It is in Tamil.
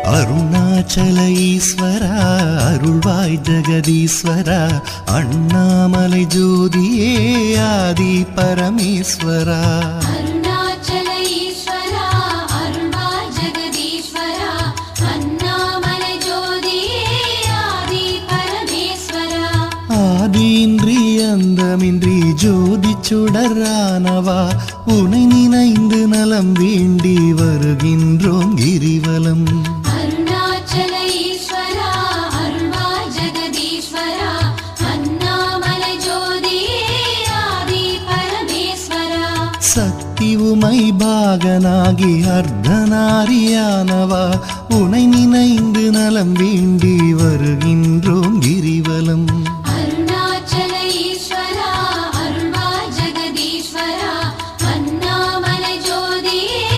அருணாச்சல ஈஸ்வரா அருள்வாய் ஜெகதீஸ்வரா அண்ணாமலை ஜோதியே ஆதி பரமேஸ்வரா ஆதியின்றி அந்தமின்றி ஜோதி சுடரானவா உனை நினைந்து நலம் வேண்டி வருகின்றோம் கிரிவலம். அருணாச்சல ஈஸ்வரா அருள்வாய் ஜெகதீஸ்வரா அண்ணாமலை ஜோதியே ஆதி பரமேஸ்வரா. சக்தி உமை பாகனாகி அர்த்தநாரியானவா உனை நினைந்து நலம் வேண்டி வருகின்றோம் கிரிவலம்.